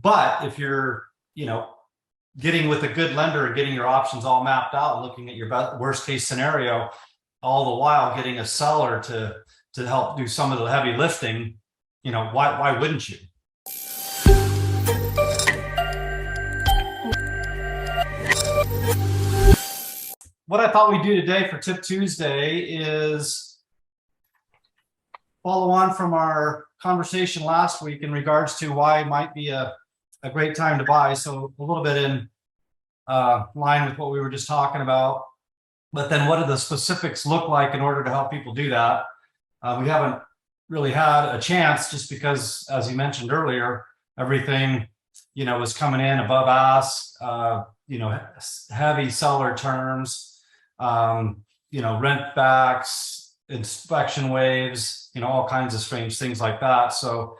But if you're, getting with a good lender and getting your options all mapped out and looking at your worst case scenario, all the while getting a seller to help do some of the heavy lifting, why wouldn't you? What I thought we'd do today for Tip Tuesday is follow on from our conversation last week in regards to why it might be a great time to buy. So a little bit in line with what we were just talking about, but then what do the specifics look like in order to help people do that? We haven't really had a chance just because, as you mentioned earlier, everything, was coming in above ask, heavy seller terms, rent backs, inspection waves, all kinds of strange things like that. So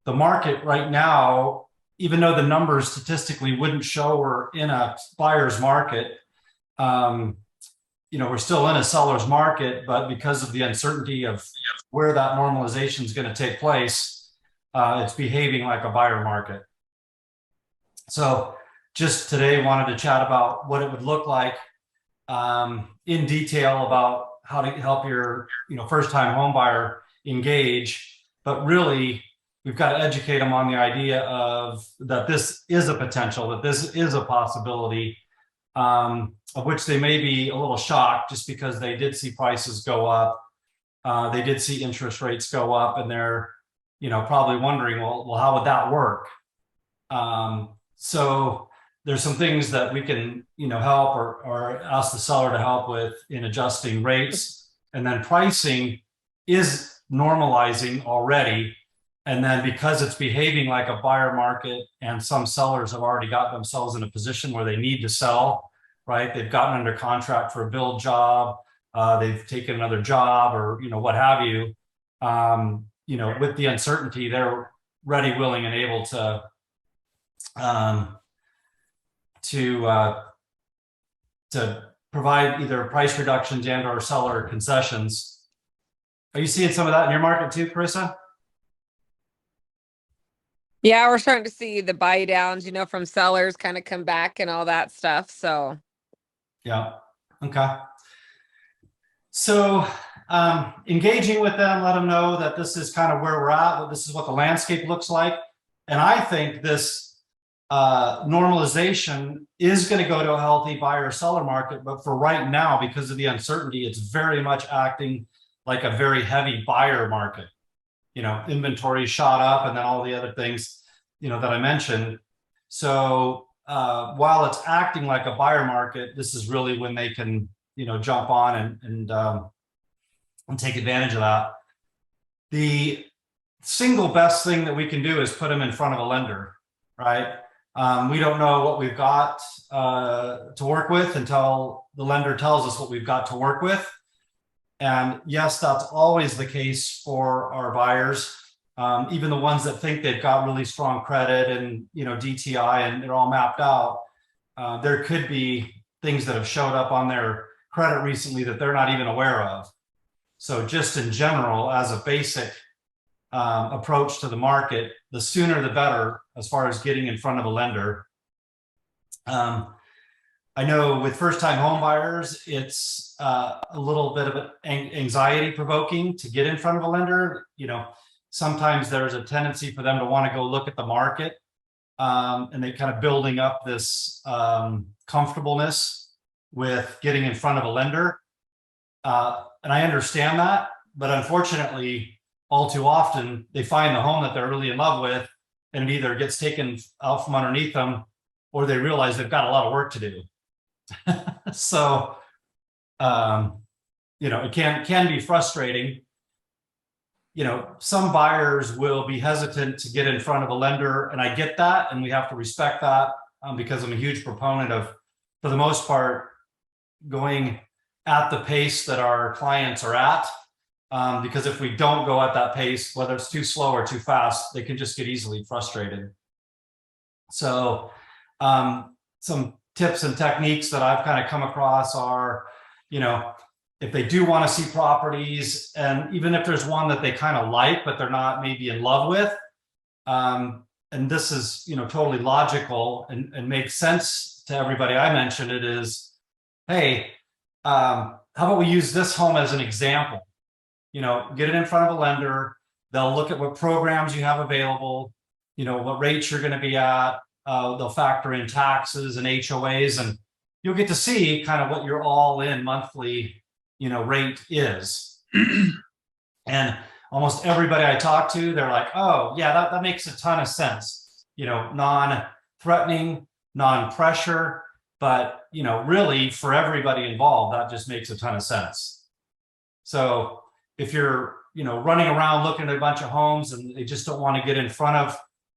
the market right now, even though the numbers statistically wouldn't show we're in a buyer's market, we're still in a seller's market, but because of the uncertainty of where that normalization is going to take place, it's behaving like a buyer market. So just today wanted to chat about what it would look like in detail about how to help your first-time home buyer engage, but really we've got to educate them on the idea of that this is a potential, that this is a possibility, of which they may be a little shocked just because they did see prices go up, they did see interest rates go up, and they're probably wondering, well, how would that work? So there's some things that we can, help or ask the seller to help with in adjusting rates. And then pricing is normalizing already. And then because it's behaving like a buyer market and some sellers have already got themselves in a position where they need to sell, right? They've gotten under contract for a build job, they've taken another job or, what have you. With the uncertainty, they're ready, willing, and able to provide either price reductions and or seller concessions. Are you seeing some of that in your market too, Carissa? Yeah, we're starting to see the buy downs, from sellers kind of come back and all that stuff. So yeah, okay. So engaging with them, let them know that this is kind of where we're at, that this is what the landscape looks like. And I think this normalization is going to go to a healthy buyer seller market, but for right now, because of the uncertainty, it's very much acting like a very heavy buyer market. Inventory shot up and then all the other things, that I mentioned. So while it's acting like a buyer market, this is really when they can, jump on and take advantage of that. The single best thing that we can do is put them in front of a lender, right? We don't know what we've got to work with until the lender tells us what we've got to work with. And yes, that's always the case for our buyers, even the ones that think they've got really strong credit and DTI and they're all mapped out. There could be things that have showed up on their credit recently that they're not even aware of. So just in general, as a basic approach to the market, the sooner the better as far as getting in front of a lender. I know with first-time home buyers, it's a little bit of anxiety provoking to get in front of a lender. Sometimes there's a tendency for them to want to go look at the market, and they kind of building up this comfortableness with getting in front of a lender. And I understand that, but unfortunately, all too often, they find the home that they're really in love with, and it either gets taken out from underneath them, or they realize they've got a lot of work to do. So, it can be frustrating. Some buyers will be hesitant to get in front of a lender, and I get that, and we have to respect that because I'm a huge proponent of, for the most part, going at the pace that our clients are at. Because if we don't go at that pace, whether it's too slow or too fast, they can just get easily frustrated. So some tips and techniques that I've kind of come across are, if they do want to see properties, and even if there's one that they kind of like, but they're not maybe in love with, and and this is, totally logical and makes sense to everybody I mentioned it, is, hey, how about we use this home as an example? Get it in front of a lender. They'll look at what programs you have available, what rates you're going to be at. They'll factor in taxes and HOAs, and you'll get to see kind of what your all-in monthly, rate is. And almost everybody I talk to, they're like, oh, yeah, that makes a ton of sense. Non-threatening, non-pressure, but, really for everybody involved, that just makes a ton of sense. So if you're, running around looking at a bunch of homes and they just don't want to get in front of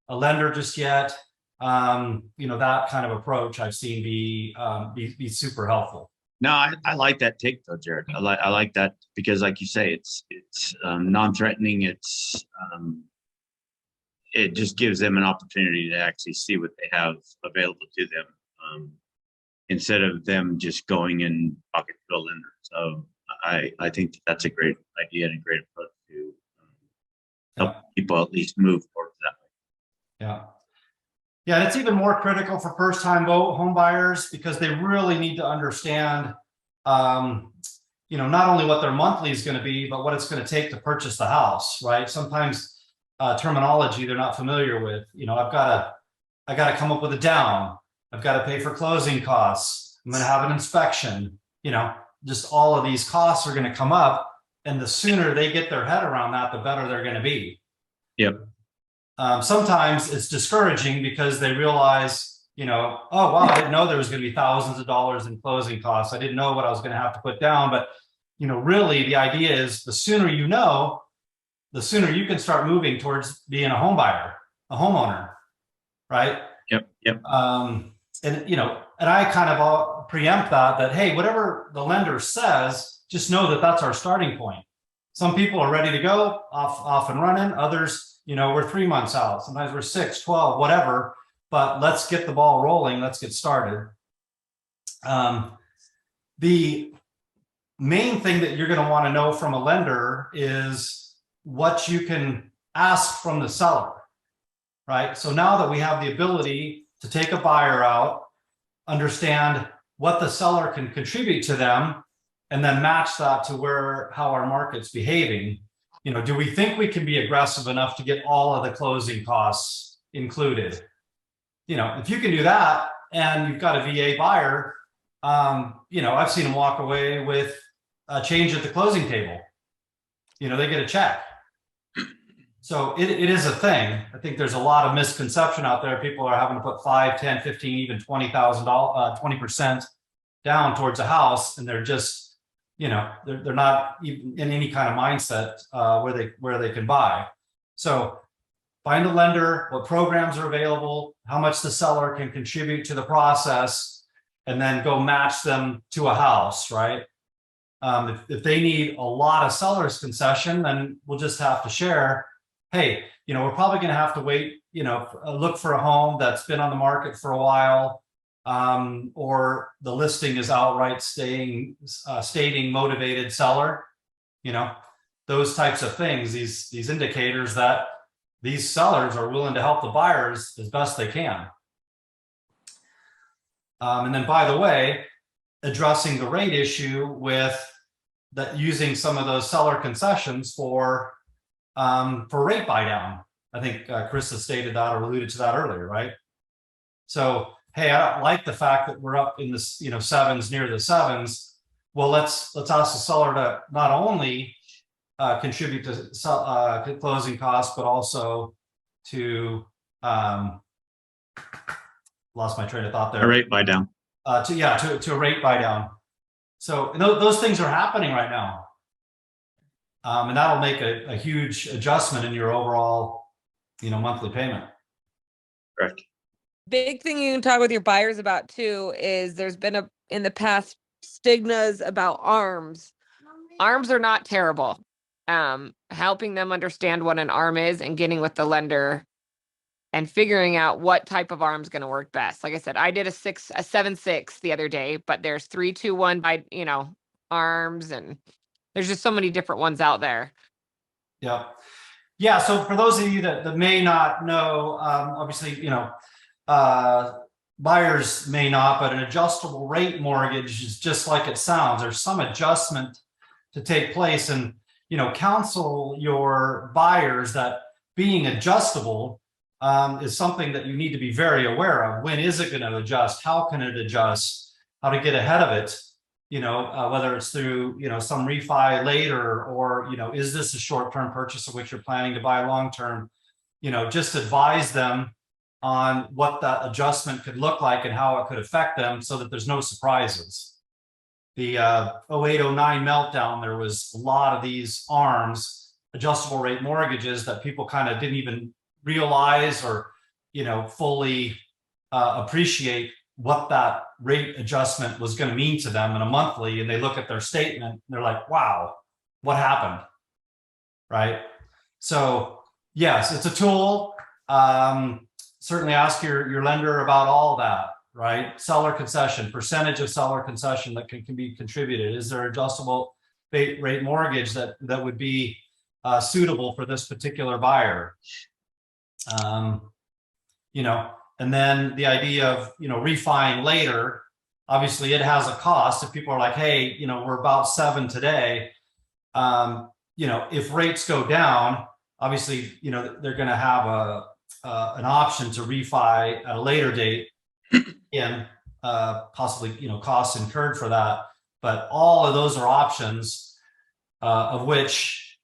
a lender just yet, that kind of approach I've seen be super helpful. No, I like that take though, Jared. I like that because, like you say, it's non-threatening. It just gives them an opportunity to actually see what they have available to them, instead of them just going and talking to a lender. So I think that's a great idea and a great approach to help people at least move towards that. Yeah. Yeah, and it's even more critical for first-time home buyers because they really need to understand, not only what their monthly is going to be, but what it's going to take to purchase the house, right? Sometimes terminology they're not familiar with. I got to come up with a down. I've got to pay for closing costs. I'm going to have an inspection. Just all of these costs are going to come up, and the sooner they get their head around that, the better they're going to be. Yep. Sometimes it's discouraging because they realize, oh, wow, I didn't know there was going to be thousands of dollars in closing costs. I didn't know what I was going to have to put down. But, really the idea is the sooner the sooner you can start moving towards being a home buyer, a homeowner, right? Yep. And I kind of preempt that, hey, whatever the lender says, just know that that's our starting point. Some people are ready to go off and running. Others, we're 3 months out. Sometimes we're 6, 12, whatever, but let's get the ball rolling. Let's get started. The main thing that you're going to want to know from a lender is what you can ask from the seller, right? So now that we have the ability to take a buyer out, understand what the seller can contribute to them, and then match that to how our market's behaving. Do we think we can be aggressive enough to get all of the closing costs included? If you can do that and you've got a VA buyer, I've seen them walk away with a change at the closing table. They get a check. So it is a thing. I think there's a lot of misconception out there. People are having to put 5, 10, 15, even $20,000, 20% down towards a house, and they're just, they're not even in any kind of mindset where they can buy. So find a lender, what programs are available, how much the seller can contribute to the process, and then go match them to a house, right? If they need a lot of seller's concession, then we'll just have to share, hey, we're probably going to have to wait, look for a home that's been on the market for a while, or the listing is outright stating motivated seller, those types of things, these indicators that these sellers are willing to help the buyers as best they can. And then, by the way, addressing the rate issue with that, using some of those seller concessions for rate buy down. I think Chris has stated that or alluded to that earlier, right? So, hey, I don't like the fact that we're up in this, sevens, near the sevens. Well, let's ask the seller to not only contribute to closing costs, but also to lost my train of thought there. A rate buy down. To a rate buy down. So those things are happening right now, and that'll make a huge adjustment in your overall, monthly payment. Correct. Big thing you can talk with your buyers about too is there's been in the past stigmas about ARMs. ARMs are not terrible. Helping them understand what an ARM is and getting with the lender and figuring out what type of ARM is going to work best. Like I said, I did a 7/6 the other day, but there's 3, 2, 1 by ARMs, and there's just so many different ones out there. Yeah. Yeah, so for those of you that may not know, obviously, uh, buyers may not, but an adjustable rate mortgage is just like it sounds. There's some adjustment to take place, and counsel your buyers that being adjustable is something that you need to be very aware of. When is it going to adjust? How can it adjust? How to get ahead of it? Whether it's through, some refi later, or, is this a short-term purchase of which you're planning to buy long-term? Just advise them on what that adjustment could look like and how it could affect them so that there's no surprises. The 0809 meltdown, there was a lot of these ARMs, adjustable rate mortgages, that people kind of didn't even realize or, fully appreciate what that rate adjustment was going to mean to them in a monthly, and they look at their statement and they're like, wow, what happened? Right? So yes, it's a tool. Certainly ask your lender about all that, right? Seller concession, percentage of seller concession that can be contributed. Is there adjustable rate mortgage that would be suitable for this particular buyer? And then the idea of, refining later, obviously it has a cost. If people are like, hey, we're about 7 today, if rates go down, obviously, they're going to have an option to refi at a later date, and possibly, costs incurred for that. But all of those are options, of which,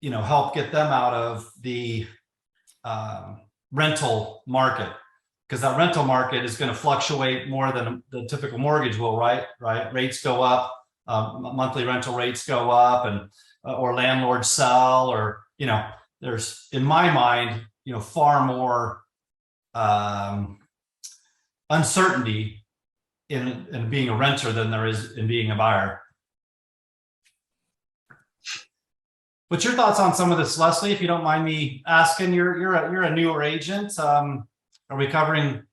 help get them out of the rental market, because that rental market is going to fluctuate more than the typical mortgage will, right? Rates go up, monthly rental rates go up, and or landlords sell, or there's, in my mind, far more uncertainty in being a renter than there is in being a buyer. What's your thoughts on some of this, Leslie? If you don't mind me asking, you're a newer agent. Are we covering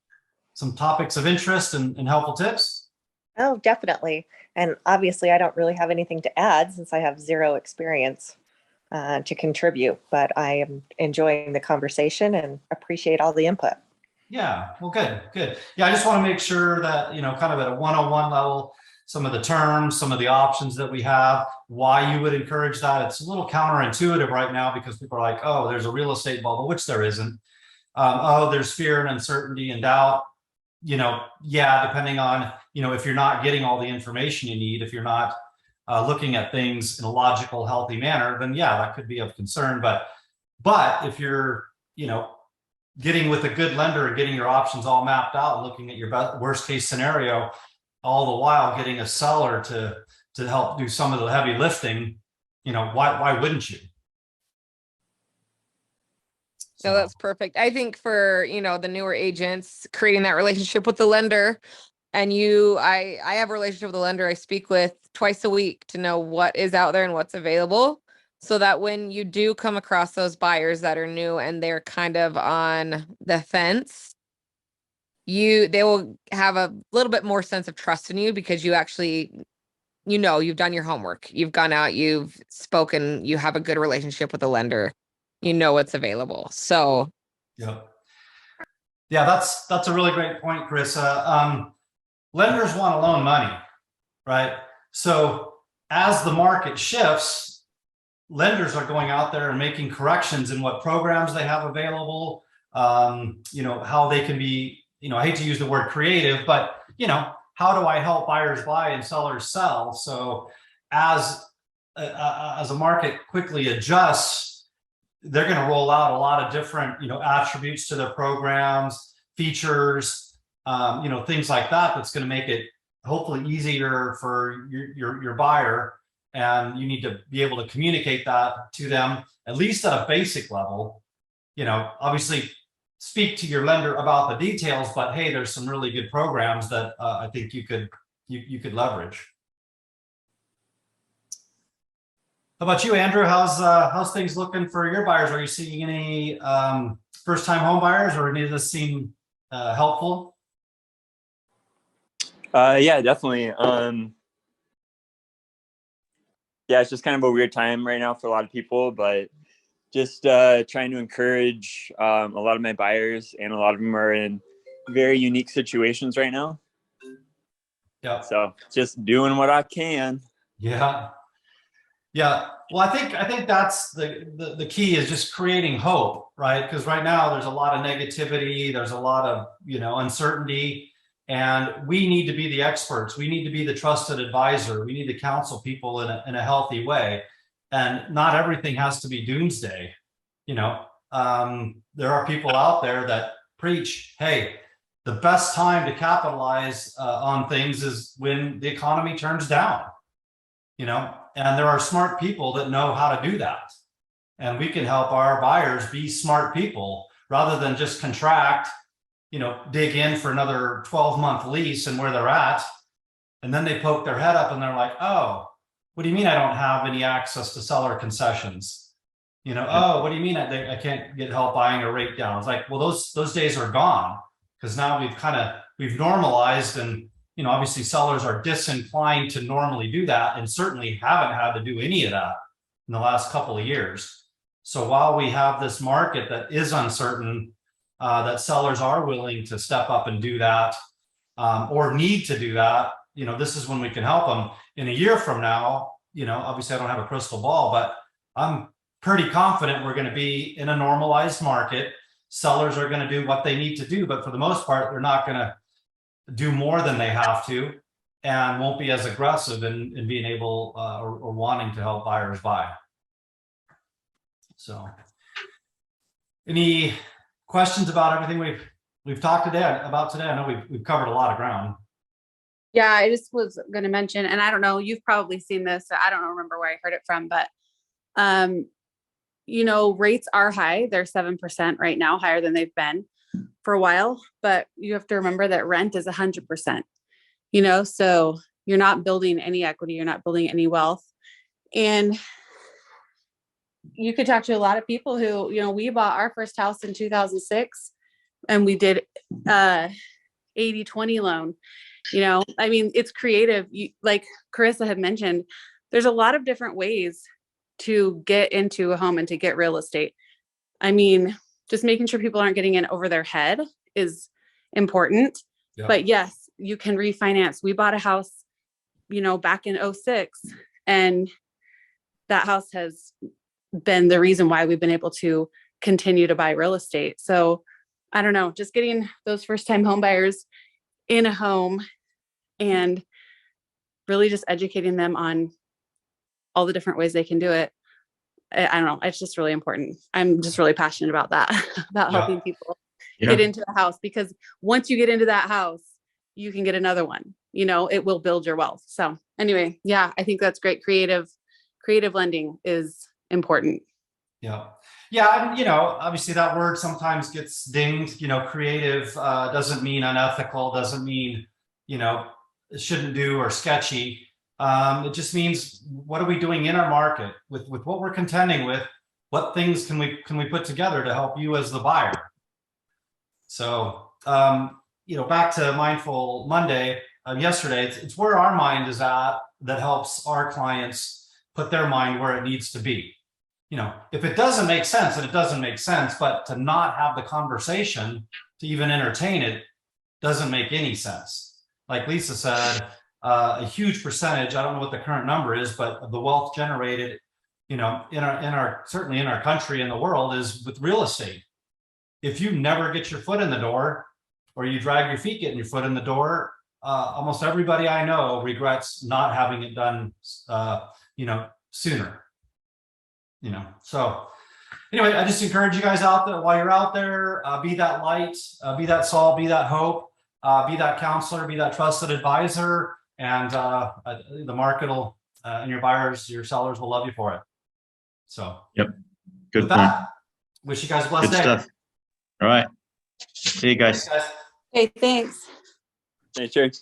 some topics of interest and helpful tips? Oh, definitely. And obviously, I don't really have anything to add since I have zero experience to contribute, but I am enjoying the conversation and appreciate all the input. Yeah, well, good. Yeah, I just want to make sure that, kind of at a 101 level, some of the terms, some of the options that we have, why you would encourage that. It's a little counterintuitive right now because people are like, oh, there's a real estate bubble, which there isn't. Oh, there's fear and uncertainty and doubt. Yeah, depending on, if you're not getting all the information you need, if you're not looking at things in a logical, healthy manner, then yeah, that could be of concern. But if you're, getting with a good lender and getting your options all mapped out and looking at your worst case scenario, all the while getting a seller to help do some of the heavy lifting, why wouldn't you? No, that's perfect. I think for, the newer agents, creating that relationship with the lender, and I have a relationship with the lender I speak with twice a week to know what is out there and what's available, so that when you do come across those buyers that are new and they're kind of on the fence, they will have a little bit more sense of trust in you, because you actually, you've done your homework, you've gone out, you've spoken, you have a good relationship with the lender, what's available. So yeah, that's a really great point, Carissa. Lenders want to loan money, right? So as the market shifts, lenders are going out there and making corrections in what programs they have available, how they can be, I hate to use the word creative, but, how do I help buyers buy and sellers sell? So as a market quickly adjusts, they're going to roll out a lot of different, attributes to their programs, features, things like that. That's going to make it hopefully easier for your buyer. And you need to be able to communicate that to them, at least at a basic level. Obviously speak to your lender about the details, but hey, there's some really good programs that I think you could leverage. How about you, Andrew? How's things looking for your buyers? Are you seeing any first-time home buyers, or any of this seem helpful? Yeah, definitely. Yeah, it's just kind of a weird time right now for a lot of people, but just trying to encourage a lot of my buyers, and a lot of them are in very unique situations right now. Yeah. So just doing what I can. Yeah. Yeah. Well, I think that's the key, is just creating hope, right? Because right now there's a lot of negativity, there's a lot of, uncertainty, and we need to be the experts. We need to be the trusted advisor. We need to counsel people in a healthy way. And not everything has to be doomsday. There are people out there that preach, hey, the best time to capitalize on things is when the economy turns down, and there are smart people that know how to do that. And we can help our buyers be smart people rather than just contract, dig in for another 12-month lease and where they're at. And then they poke their head up and they're like, oh, what do you mean I don't have any access to seller concessions? Oh, what do you mean I can't get help buying a rate down? It's like, well, those days are gone, because now we've normalized, and obviously sellers are disinclined to normally do that, and certainly haven't had to do any of that in the last couple of years. So while we have this market that is uncertain, that sellers are willing to step up and do that, or need to do that, this is when we can help them. In a year from now, obviously I don't have a crystal ball, but I'm pretty confident we're going to be in a normalized market. Sellers are going to do what they need to do, but for the most part, they're not going to do more than they have to, and won't be as aggressive in being able or wanting to help buyers buy. So, any questions about everything we've talked about today? I know we've covered a lot of ground. Yeah, I just was going to mention, and I don't know, you've probably seen this. I don't remember where I heard it from, but rates are high. They're 7% right now, higher than they've been for a while, but you have to remember that rent is 100%, so you're not building any equity, you're not building any wealth. And you could talk to a lot of people who, we bought our first house in 2006 and we did 80-20 loan. It's creative. Like Carissa had mentioned, there's a lot of different ways to get into a home and to get real estate. Just making sure people aren't getting in over their head is important. Yeah. But yes, you can refinance. We bought a house, back in 2006, and that house has been the reason why we've been able to continue to buy real estate. So I don't know, just getting those first-time home buyers in a home and really just educating them on all the different ways they can do it. I don't know. It's just really important. I'm just really passionate about that, about helping people get into a house, because once you get into that house, you can get another one, it will build your wealth. So anyway, yeah, I think that's great. Creative lending is important. Yeah. Yeah. And, obviously that word sometimes gets dinged, creative doesn't mean unethical, doesn't mean, shouldn't do or sketchy. It just means, what are we doing in our market with what we're contending with? What things can we put together to help you as the buyer? So, back to Mindful Monday yesterday, it's where our mind is at that helps our clients put their mind where it needs to be. If it doesn't make sense, then it doesn't make sense, but to not have the conversation, to even entertain it, doesn't make any sense. Like Lisa said, a huge percentage, I don't know what the current number is, but of the wealth generated, in our certainly in our country and the world, is with real estate. If you never get your foot in the door, or you drag your feet getting your foot in the door, almost everybody I know regrets not having it done, sooner. So anyway, I just encourage you guys out there, while you're out there, be that light, be that salt, be that hope, be that counselor, be that trusted advisor. And the market will, and your buyers, your sellers will love you for it. So, yep. Good with point. that, wish you guys a blessed Good day. stuff. All right. See you guys. Hey, thanks. Hey, Church.